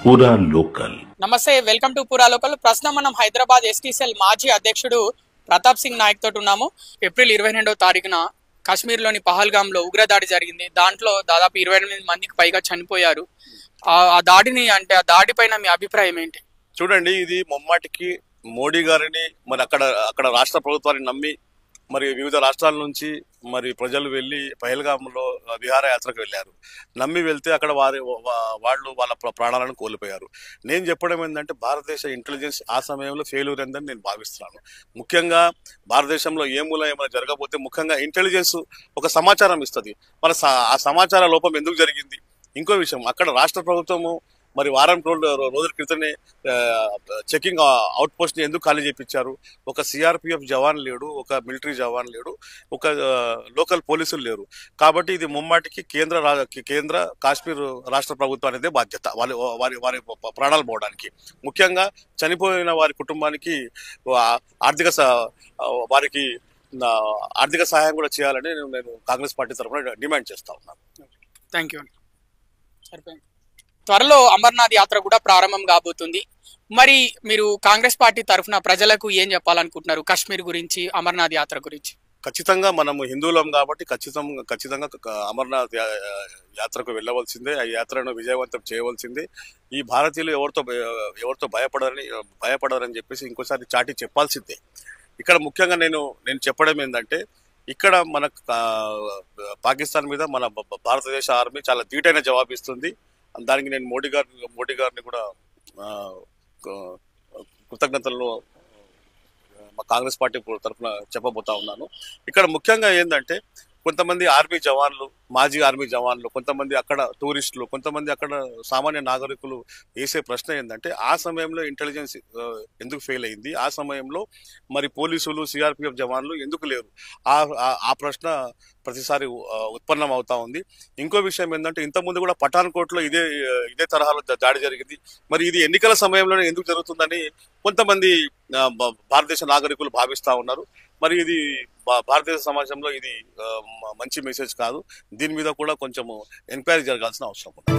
పూరా లోకల్. నమస్తే, welcome to పూరా లోకల్. ప్రస్తుతం మనం హైదరాబాద్ ఎస్టీసెల్ మాజీ అధ్యక్షుడు ప్రతాప్ సింగ్ నాయక్ తోటి ఉన్నాము. ఏప్రిల్ 22వ తారీఖున కాశ్మీర్లోని పహల్గామ్లో ఉగ్రదాడి జరిగింది. దాంట్లో దాదాపు 28 మందికి పైగా చనిపోయారు. ఆ దాడి పైన మీ అభిప్రాయం ఏంటి? చూడండి, ఇది ముమ్మాటికి మోడీ గారిని మరి అక్కడ రాష్ట్ర ప్రభుత్వాన్ని నమ్మి మరి వివిధ రాష్ట్రాల నుంచి మరి ప్రజలు వెళ్లి పహల్గామ్లో విహారయాత్రకు వెళ్లారు. నమ్మి వెళ్తే అక్కడ వాళ్ళు వాళ్ళ ప్రాణాలను కోల్పోయారు. నేను చెప్పడం ఏంటంటే భారతదేశ ఇంటెలిజెన్స్ ఆ సమయంలో ఫెయిల్యూర్ అయిందని నేను భావిస్తున్నాను. ముఖ్యంగా భారతదేశంలో ఏమైనా జరగబోతే ముఖ్యంగా ఇంటెలిజెన్స్ ఒక సమాచారం ఇస్తుంది. మరి ఆ సమాచార లోపం ఎందుకు జరిగింది? ఇంకో విషయం, అక్కడ రాష్ట్ర ప్రభుత్వము మరి వారం రోజుల క్రితమే చెకింగ్ అవుట్ పోస్ట్ ని ఎందుకు ఖాళీ చేయించారు? ఒక సిఆర్పిఎఫ్ జవాన్ లేడు, ఒక మిలిటరీ జవాన్ లేడు, ఒక లోకల్ పోలీసులు లేరు. కాబట్టి ఇది ముమ్మాటికి కేంద్ర కాశ్మీర్ రాష్ట్ర ప్రభుత్వానిదే బాధ్యత వారి ప్రాణాలు పోవడానికి. ముఖ్యంగా చనిపోయిన వారి కుటుంబానికి వారికి ఆర్థిక సహాయం కూడా చేయాలని నేను కాంగ్రెస్ పార్టీ తరఫున డిమాండ్ చేస్తా ఉన్నాను. Thank you. సరిపోయింది. త్వరలో అమర్నాథ్ యాత్ర కూడా ప్రారంభం కాబోతుంది. మరి మీరు కాంగ్రెస్ పార్టీ తరఫున ప్రజలకు ఏం చెప్పాలనుకుంటున్నారు కాశ్మీర్ గురించి, అమర్నాథ్ యాత్ర గురించి? ఖచ్చితంగా మనము హిందువులం కాబట్టి ఖచ్చితంగా అమర్నాథ్ యాత్రకు వెళ్ళవలసిందే. ఆ యాత్రను విజయవంతం చేయవలసిందే. ఈ భారతీయులు ఎవరితో భయపడరని చెప్పేసి ఇంకోసారి చాటి చెప్పాల్సిందే. ఇక్కడ ముఖ్యంగా నేను చెప్పడం ఏంటంటే, ఇక్కడ మన పాకిస్తాన్ మీద మన భారతదేశ ఆర్మీ చాలా ధీటైన జవాబు ఇస్తుంది. దానికి నేను మోడీ గారిని కూడా కృతజ్ఞతలు మా కాంగ్రెస్ పార్టీ తరఫున చెప్పబోతా ఉన్నాను. ఇక్కడ ముఖ్యంగా ఏంటంటే, కొంతమంది ఆర్మీ జవాన్లు, మాజీ ఆర్మీ జవాన్లు, కొంతమంది అక్కడ టూరిస్టులు, కొంతమంది అక్కడ సామాన్య నాగరికులు వేసే ప్రశ్న ఏంటంటే, ఆ సమయంలో ఇంటెలిజెన్స్ ఎందుకు ఫెయిల్ అయింది? ఆ సమయంలో మరి పోలీసులు, సిఆర్పిఎఫ్ జవాన్లు ఎందుకు లేరు? ఆ ప్రశ్న ప్రతిసారి ఉత్పన్నం అవుతా ఉంది. ఇంకో విషయం ఏంటంటే, ఇంతకుముందు కూడా పఠాన్కోట్లో ఇదే తరహాలో దాడి జరిగింది. మరి ఇది ఎన్నికల సమయంలోనే ఎందుకు జరుగుతుందని కొంతమంది భారతదేశ నాగరికులు భావిస్తా ఉన్నారు. మరి ఇది భారతదేశ సమాజంలో ఇది మంచి మెసేజ్ కాదు. దీని మీద కూడా కొంచెం ఎంక్వైరీ జరగాల్సిన అవసరం ఉంది.